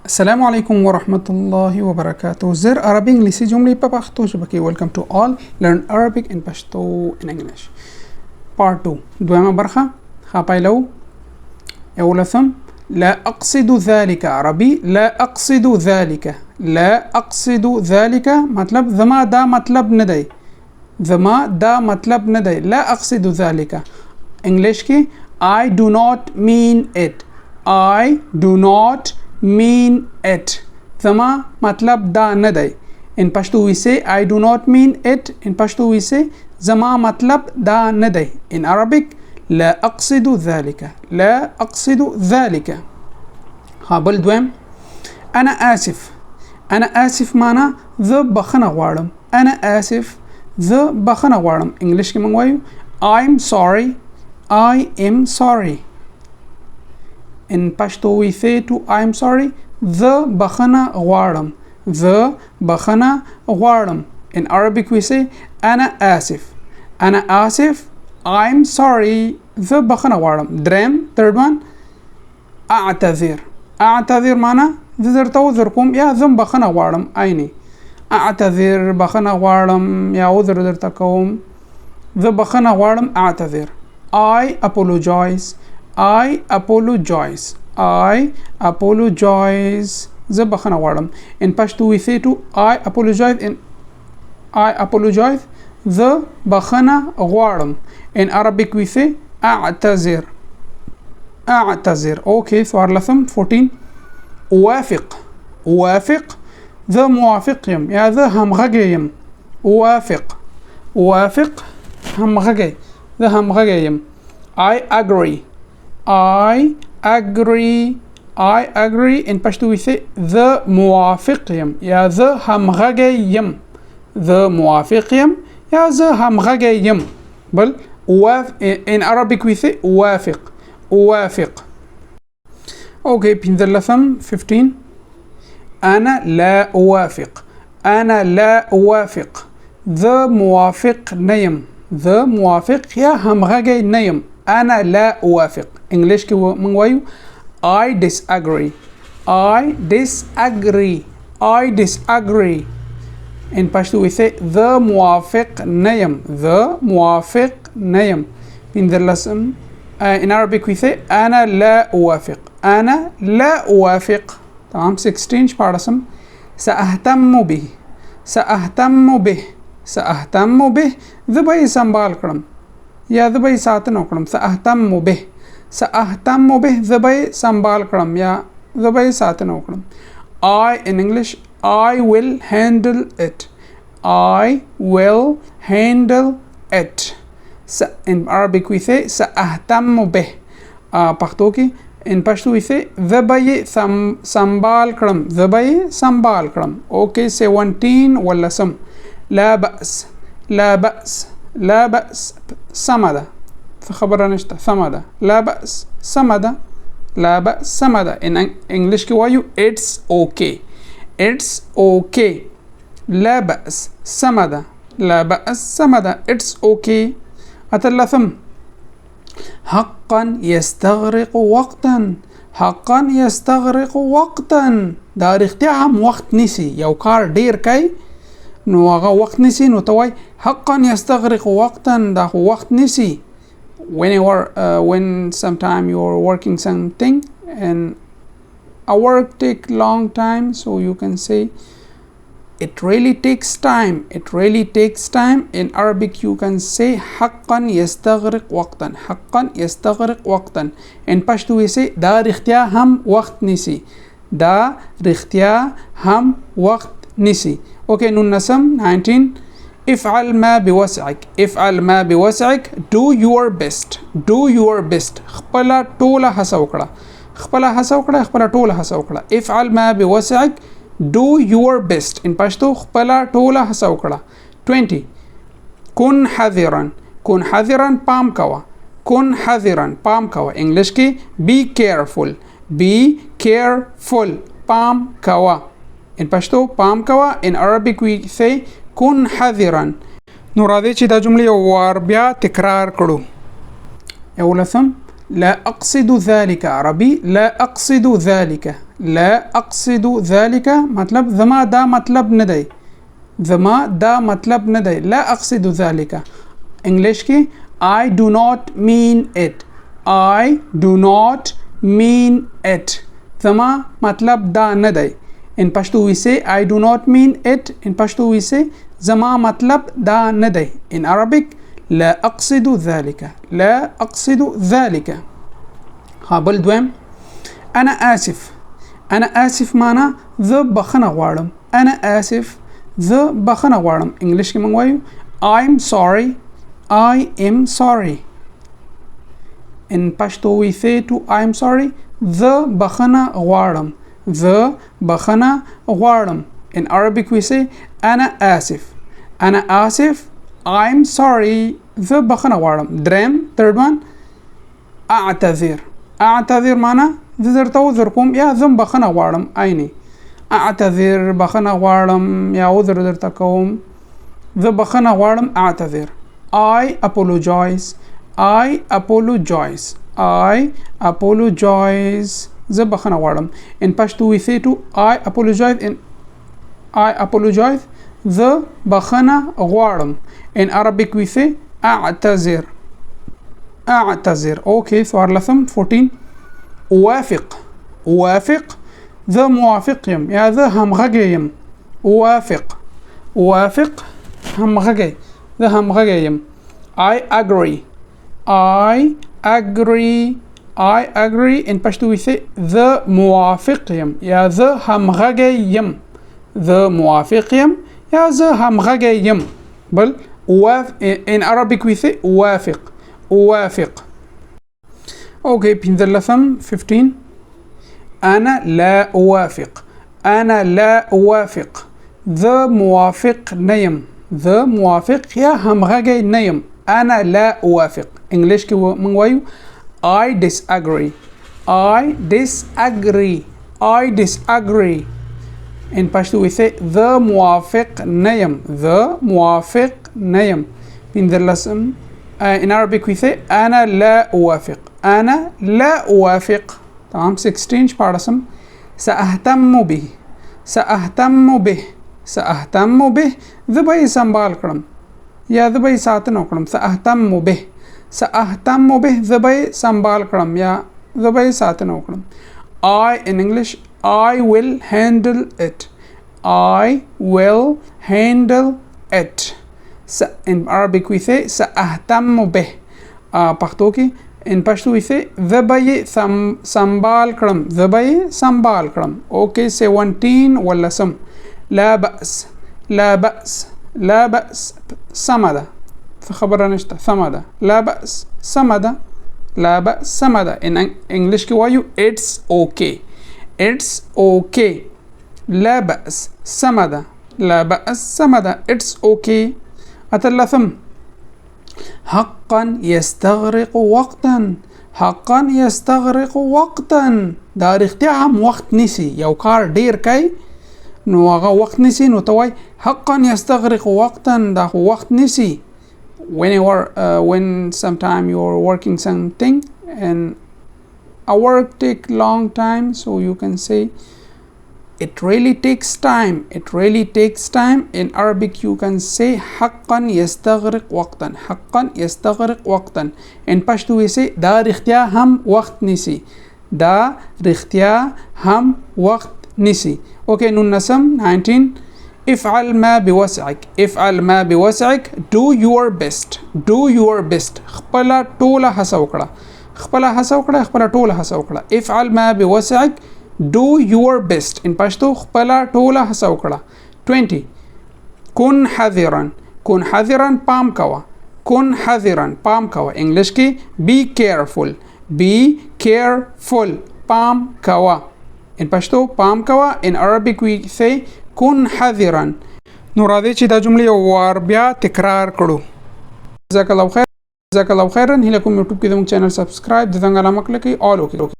السلام علیکم ورحمت الله وبرکاته. زر عربي انګلیسي جملې په پښتو ژبه کې. ویلکم ټو آل لرن عربیک ان پښتو ان انګلیش. پارت 2 دویمه برخه. خپایلو اولسم لا اقصد ذلك عربي لا اقصد ذلك لا اقصد ذلك مطلب زما دا مطلب نه دی، زما دا مطلب نه دی. لا اقصد ذلك انګلیش کې I do not mean it. I do not mean it. زما مطلب دا نه دی. In Pashto we say I do not mean it. In Pashto we say زما مطلب دا نه دی. In Arabic لا أقصد ذلك لا أقصد ذلك. بل دویم أنا آسف. أنا آسف معنا زه بخنه غواړم. أنا آسف زه بخنه غواړم. انګلیش کې موږ وایو I'm sorry. I am sorry. In Pashto we say to I'm sorry the بخنه غواړم. The بخنه غواړم. In Arabic we say أنا آسف. أنا آسف I'm sorry the بخنه غواړم. دریم third one أعتذر. أعتذر معنا زه درته عذر کوم یا زه بخنه غواړم. عیني أعتذر بخنه غواړم یا عذر درته کوم. زه بخنه غواړم أعتذر. I apologize. I apologize. I apologize. زه بخنه غواړم. In Pashto we say to I apologize. In I apologize زه بخنه غواړم. In Arabic we say أعتذر. أعتذر. Okay, څوارلسم 14 أوافق. أوافق زه موافق یم یا زه همغږی یم. أوافق. أوافق همغږی زه همغږی یم. I agree. I agree. I agree. In Pashto we say the موافق یم یا زه همغږی یم. The موافق یم یا زه همغږی یم. بل in Arabic we say وافق. وافق. Okay, پنځلسم 15 أنا لا أوافق. أنا لا أوافق. The موافق نیم. The موافق یا همغږی نیم. أنا لا أوافق. انګلیش کې موږ وایو I disagree. I disagree. I disagree. In Pashto we say the موافق نیم. The موافق نیم. پنځلسم in Arabic we say أنا لا أوافق. أنا لا أوافق. تمام 16 شپاړسم سأهتم به. سأهتم به. سأهتم به زه به یې سنبال کړم یا زه به یې ساتنه وکړم. سأهتم به. سأهتم به زه به یې سنبال کړم یا زه به یې ساتنه وکړم. I in English I will handle it. I will handle it. In Arabic we say سأهتم به. پښتو کې in Pashto we say زه به یې سنبال کړم. زه به یې سنبال کړم. Okay, 17 ولسم لا بأس. لا بأس. لا بأس سمده خبره نشته. سمده لا بأس سمده. لا بأس سمده. In English کې وایو it's okay. It's okay. لا بأس سمده. لا بأس سمده. It's okay. اتلثم حقا يستغرق وقتا. حقا يستغرق وقتا دا رښتیا هم وخت نیسي. یو کار ډیر کوي نو هغه وخت نیسي نو ته وای حقا يستغرق وقتا دا خو وخت نیسي. when sometime you're working something and a work take long time, so you can say it really takes time. It really takes time. In Arabic you can say حقا يستغرق وقتا. حقا يستغرق وقتا. In Pashto we say دا رښتیا هم وخت نیسي. دا رښتیا هم وخت نیسي. Okay, نونسم 19 افعل ما بوسعك. افعل ما بوسعك. Do your best. Do your best. خپله ټوله هڅه وکړه. خپله هڅه وکړه. خپله ټوله هڅه وکړه. افعل ما بوسعك. Do your best. In Pashto خپله ټوله هڅه وکړه. 20 كن حذرا. كن حذرا پام کوه. كن حذرا پام کوه. انګلیش کې be careful. Be careful پام کوه. In Pashto پام کوه. In Arabic we say كن حذرا. نو راځي چې دا جملې یو وار بیا تکرار کړو. یولسم لا أقصد ذلك عربي لا أقصد ذلك لا أقصد ذلك مطلب زما دا مطلب ندی زما دا مطلب ندی لا أقصد ذلك انگلیش کی I do not mean it I do not mean it زما مطلب دا ندی in Pashto we say I do not mean it in Pashto we say زما مطلب دا ندی in Arabic لا أقصد ذلك لا أقصد ذلك بل دویم أنا آسف أنا آسف معنا ذا بخنه غواړم أنا آسف ذا بخنه غواړم انګلیش کې موږ وایو I'm sorry I am sorry in Pashto we say to I'm sorry ذا بخنه غواړم ذا بخنه غواړم in Arabic we say أنا آسف أنا آسف I'm sorry ذا بخنه غواړم دریم third one أعتذر أعتذر معنا زه درته عذر کوم یا زه بخنه غواړم عیني اعتذر بخنه غواړم یا عذر درته کوم زه بخنه غواړم اعتذر I apologize I apologize I apologize زه بخنه غواړم in Pashto we say to I apologize زه بخنه غواړم in Arabic we say اعتذر اعتذر okay څوارلسم 14 أوافق ذا موافق يم يا ذا همغږی يم أوافق همغږی ذا همغږی يم I agree in Pashto we say ذا موافق يم يا ذا همغږی يم ذا موافق يم يا ذا همغږی يم بل in Arabic we say أوافق اوكي بينزلثم 15 أنا لا أوافق ذا موافق نيم ذا موافق يا همغږی نيم أنا لا أوافق انگلیش کې موږ وایو I disagree in Pashto we say ذا موافق نيم بينزلثم in Arabic we say أنا لا أوافق تمام 16 شپاړسم سأهتم به زه به یې سنبال کړم یا زه به یې ساتنه وکړم سأهتم به زه به یې سنبال کړم یا زه به یې ساتنه وکړم I in English I will handle it in Arabic we say سأهتم به پښتو کې in Pashto we say زه به یې سنبال کړم okay 17 ولسم لا بأس سمه ده خبره نشته سمه ده لا بأس سمه ده in English کې وایو it's okay لا بأس سمه ده it's okay أتلثم حقا يستغرق وقتا دا رښتیا هم وخت نیسي یو کار ډیر کوي نو هغه وخت نیسي نو ته وای حقا يستغرق وقتا دا خو وخت نیسي when sometime you're working something and a work take long time so you can say it really takes time in Arabic you can say حقا يستغرق وقتا in Pashto we say دا رښتیا هم وخت نیسي okay نون نسم 19 افعل ما بوسعك do your best خپل ټوله هڅه وکړه افعل ما بوسعك do your best in Pashto خپل ټوله هڅه وکړه 20 كن حذرا پام کوه انګلیش کې be careful پام کوه in Pashto پام کوه in Arabic we say كن حذرا نو راځي چې دا جملې وار بیا تکرار کړو جزاک الله خیرن هله کوم یوټیوب کې زموږ چینل سبسکرایب د څنګه علامه کړئ all okay